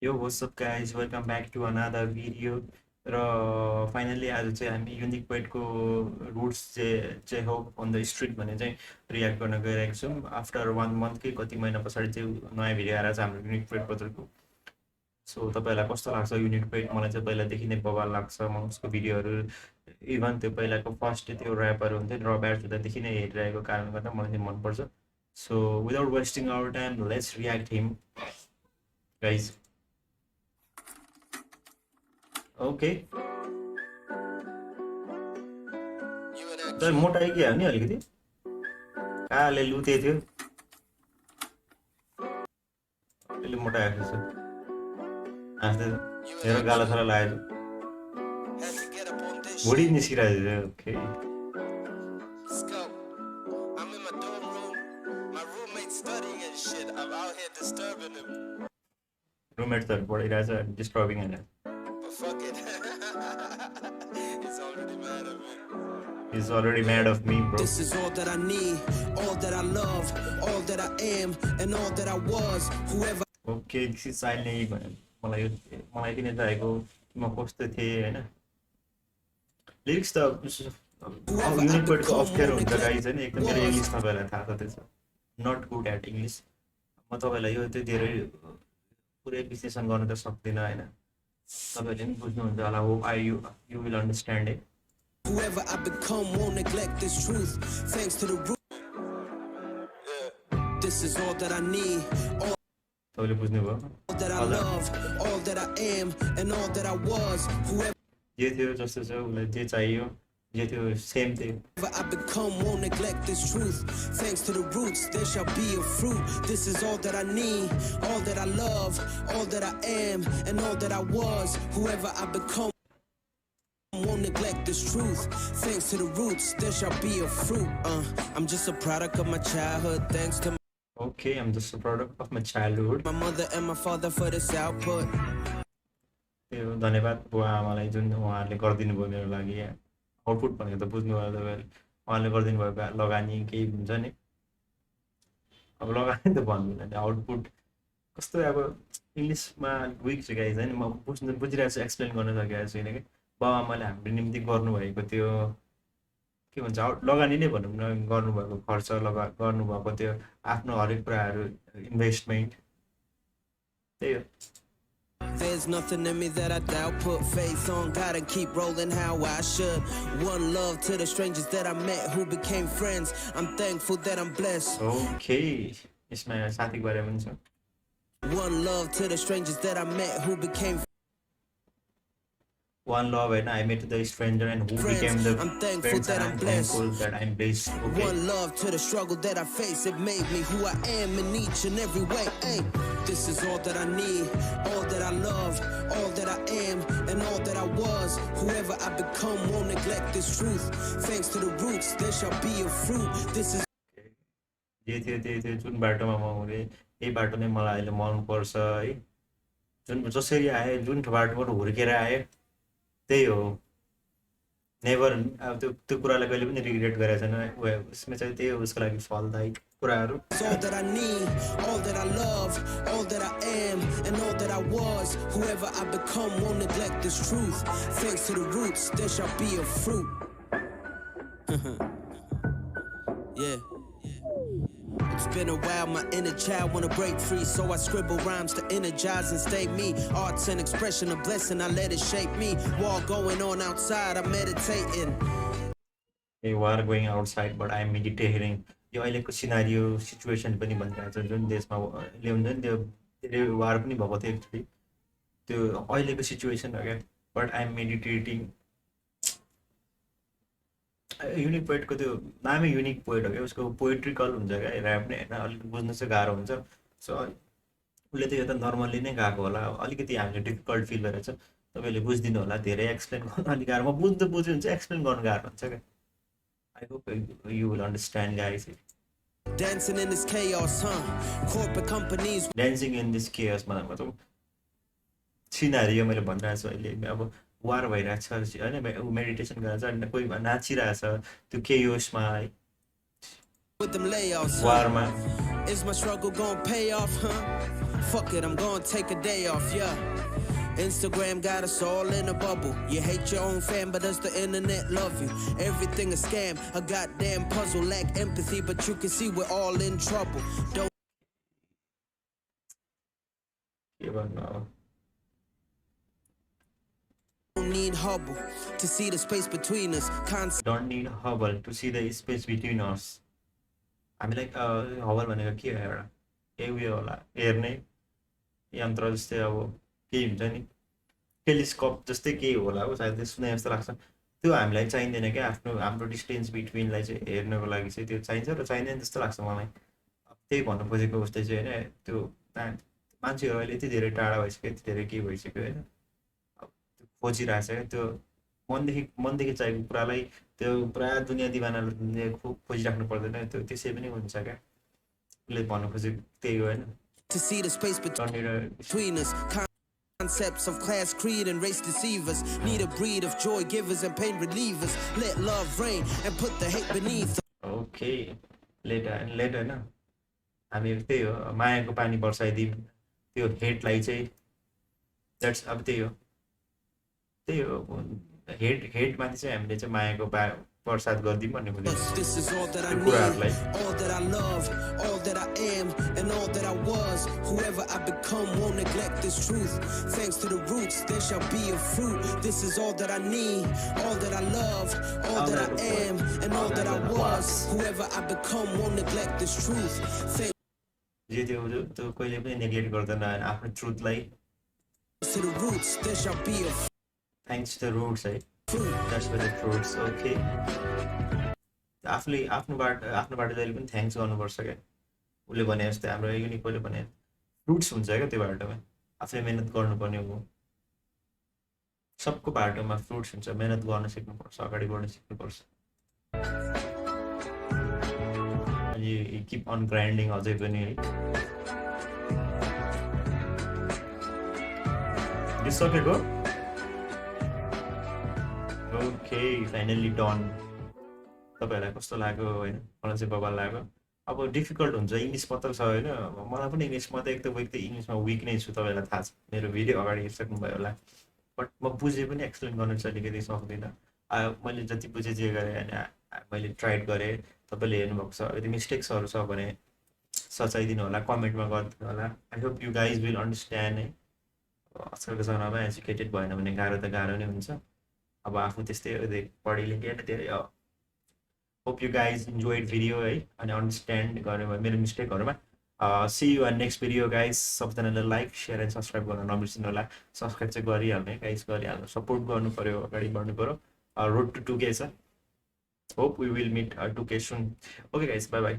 Yo, what's up guys? Welcome back to another video. र finally आज चाहिँ हामी युनिक पोइन्टको रुट्स चाहिँ हो अन द स्ट्रिट भन्ने चाहिँ रियाक्ट गर्न गइरहेको छौँ आफ्टर 1 मन्थ कति महिना पछाडि चाहिँ नयाँ भिडियो आएर चाहिँ हाम्रो युनिक पोइन्ट बजारको। सो तपाईँलाई कस्तो लाग्छ युनिक पोइन्ट? मलाई चाहिँ पहिलादेखि नै बवाल लाग्छ। म उसको भिडियोहरू इभन त्यो पहिलाको फर्स्ट त्यो ऱ्यापहरू हुन्थ्यो र ब्याट हुँदादेखि नै हेरिरहेको कारणले गर्दा मलाई चाहिँ मनपर्छ। So without wasting our time let's react him guys. Okay तर मोटाइ के हो नि अलिकति काले लुते थियो अहिले मोटाएको छ आस्ते मेरो गाला थला लाग्यो भुँडी निस्किरहेको छ। ओके रुममेट त पढिरहेछ डिस्टर्बिङ होइन। He's already mad of me, bro. This is all that I need, all that I love, all that I am, and all that I was. Whoever. Okay, this is silent भने मलाई किन चाहिएको म कस्तो थिएँ होइन। Lyrics त unique पोइन्टको अप्ठ्यारो हुन्छ गाइज होइन। एकदम मेरो इङ्ग्लिस तपाईँलाई थाहा छ त्यसो नट गुड एट इङ्ग्लिस। म तपाईँलाई यो त्यो धेरै पुरै विश्लेषण गर्न त सक्दिनँ होइन। तपाईँले पनि बुझ्नुहुन्छ होला। Hope you will understand it. Whoever I become won't neglect this truth. Thanks to the root. This is all that I need. All that I love, all that I am, and all that I was. Whoever जे थियो जस्तो छ उसलाई जे चाहियो जे थियो same थियो। I become won't neglect this truth. Thanks to the roots, there shall be a fruit. This is all that I need, all that I love, all that I am, and all that I was. Whoever I become won't neglect this truth. Thanks to the roots, there shall be a fruit. I'm just a product of my childhood. Thanks to Okay, I'm just a product of my childhood. my mother and my father for this output. त्यो धन्यवाद बुवा आमालाई जुन उहाँहरूले गरिदिनु भयो मेरो लागि। आउटपुट भनेको त बुझ्नु भयो तपाईँले। उहाँले गरिदिनु भएको लगानी केही हुन्छ नि। अब लगानी त भन्दैन आउटपुट कस्तो अब इङ्ग्लिसमा विक छु गाइज होइन। म बुझिरहेको छु एक्सप्लेन गर्न सकिरहेको छुइनँ कि बाबा आमाले हाम्रो निम्ति गर्नुभएको त्यो के भन्छ लगानी नै भनौँ न। गर्नुभएको खर्च गर्नुभएको त्यो आफ्नो हरेक कुराहरू इन्भेस्टमेन्ट त्यही हो। There's nothing in me that I doubt. Put faith on God and keep rolling how I should. One love to the strangers that I met who became friends. I'm thankful that I'm blessed. Okay, यसमा साथीको बारेमा पनि छ। One love to the strangers that I met who became One love and I met the stranger and who became the I'm thankful friends, that and I'm blessed. thankful that I'm blessed. Okay. One love to the struggle that I face. It made me who I am in each and every way. Ay, this is all that I need, all that I love, all that I am, and all that I was. Whoever I become won't neglect this truth. Thanks to the roots, there shall be a fruit. This is जे थियो त्यही थियो। जुन बाटोमा म हुँदै यही बाटो नै मलाई अहिले मनपर्छ है। जुन जसरी आए जुन बाटोबाट हुर्केर आए त्यही हो। नेभर अब त्यो कुरालाई कहिले पनि रिग्रेट गरेको छैन। उसमा चाहिँ त्यही हो उसको लागि फलदायी कुराहरू। all that I need, all that I love, all that I am, and all that I was. Whoever I become won't neglect this truth. Thanks to the roots, there shall be a fruit. Yeah. It's been a while, my inner child wanna break free, so I scribble rhymes to energize and stay me. Art's an expression, a blessing, I let it shape me. War going on outside, I'm meditating. You are going outside but I am meditating. यो अहिलेको scenario situation पनि भनिरहेको छ जुन देशमा ल्याउँछ नि त्यो धेरै वार पनि भएको थियो एक्चुली। त्यो अहिलेको सिचुएसन हो क्या। But I am meditating. Unique पोइटको त्यो नामै युनिक पोइट हो क्या। उसको पोइट्रिकल हुन्छ क्या ऱ्याप नै होइन। अलिक बुझ्नु चाहिँ गाह्रो हुन्छ। सो उसले त यो त नर्मल्ली नै गाएको होला। अलिकति हामीले डिफिकल्ट फिल गरेको छ। तपाईँले बुझिदिनु होला। धेरै एक्सप्लेन गर्नु अलिक गाह्रो। म बुझ्नु हुन्छ एक्सप्लेन गर्नु गाह्रो हुन्छ क्या। I hope you will understand guys. Dancing in this chaos, corporate companies. Dancing in this chaos मतलब सिनारियो मैले भनिरहेको छु अहिले। अब वार भइरहेछ होइन। मेडिटेसन गरेर कोही नाचिरहेछ त्यो केयोसमा है with them layoffs. वारमा। Is my struggle gonna pay off, Fuck it, I'm gonna take a day off, yeah. Instagram got us all in a bubble. You hate your own fan, but does the internet love you? Everything a scam, a goddamn puzzle. Lack empathy, but you can see we're all in trouble. Don't के भन्नु अब need Hubble to see the space between us. Concept don't need Hubble to see the space between us हामीलाई Hubble भनेको के हो एउटा केही उयो होला हेर्ने यन्त्र जस्तै अब केही हुन्छ नि टेलिस्कोप जस्तै केही होला हो सायद सुने जस्तो लाग्छ त्यो हामीलाई चाहिँदैन क्या हाम्रो डिस्टेन्स बिट्विनलाई चाहिँ हेर्नको लागि चाहिँ त्यो चाहिन्छ र चाहिँदैन जस्तो लाग्छ मलाई अब त्यही भन्नु खोजेको उस्तै चाहिँ होइन त्यो मान्छेहरू अहिले यति धेरै टाढा भइसक्यो यति धेरै के भइसक्यो होइन अब त्यो खोजिरहेछ क्या त्यो मनदेखि चाहिएको कुरालाई त्यो पुरा दुनियाँ दिवानाले खोजिराख्नु पर्दैन त्यो त्यसै पनि हुन्छ क्या उसले भन्नु खोजेको त्यही हो होइन to see the space between us. Concepts of class, creed, and race deceivers. Need a breed of joy givers and pain relievers. Let love reign and put the hate beneath. Okay let होइन हामी त्यही हो मायाको पानी बर्साइदिउँ त्यो हेटलाई चाहिँ that's अब त्यही हो हेटमाथि चाहिँ हामीले चाहिँ मायाको प्रसाद गरिदिउँ भन्ने खोजेको This is all that I त्यो need, कुराहरूलाई all that I love, all that I am, and all that I was. Whoever I become won't neglect this truth. Thanks to the roots, there shall be a fruit. This is all that I need, all that I love, all that I am, and all that I was. Whoever I become won't neglect this truth. Thanks जे त्यो कहिले पनि neglect गर्दैन आफ्नो ट्रुथलाई to the roots, there shall be a thanks to the roots है fruit. That's for the fruits okay आफूले आफ्नो बाटो जहिले पनि थ्याङ्क्स गर्नुपर्छ क्या उसले भने जस्तै हाम्रो युनिकोले भने फ्रुट्स हुन्छ क्या त्यो बाटोमा आफूले मिहिनेत गर्नुपर्ने हो सबको बाटोमा फ्रुट्स हुन्छ मिहिनेत गर्न सिक्नुपर्छ अगाडि बढ्न सिक्नुपर्छ अनि किप अन ग्राइन्डिङ अझै पनि है सकेको ओके फाइनल्ली डन तपाईँहरूलाई कस्तो लाग्यो होइन मलाई चाहिँ बबाल लाग्यो अब डिफिकल्ट हुन्छ इङ्ग्लिस मात्र छ होइन मलाई पनि इङ्ग्लिस मात्रै एक त इङ्ग्लिसमा विक नै छु तपाईँलाई थाहा छ मेरो भिडियो अगाडि हेरिसक्नुभयो होला बट म बुझेँ पनि एक्सप्लेन गर्न चाहिँ अलिकति सक्दिनँ मैले जति बुझेँ जे गरेँ होइन मैले ट्राइड गरेँ तपाईँले हेर्नुभएको छ यदि मिस्टेक्सहरू छ भने सचाइदिनु होला कमेन्टमा गरिदिनु होला I hope you guys will understand है आजकलको जमानामा एजुकेटेड भएन भने गाह्रो त गाह्रो नै हुन्छ अब आफू त्यस्तै पढि लेखेँ त्यही hope you guys enjoyed video है अनि अन्डरस्ट्यान्ड गर्नु भयो मेरो मिस्टेकहरूमा see you and next video guys सबजनाले लाइक सेयर एन्ड सब्सक्राइब गर्न नबिर्सिनु होला सब्सक्राइब चाहिँ गरिहाल्ने गाइज गरिहाल्नु सपोर्ट गर्नु पऱ्यो अगाडि बढ्नु पऱ्यो रोड टु 2K छ hope we will meet 2K soon okay guys bye by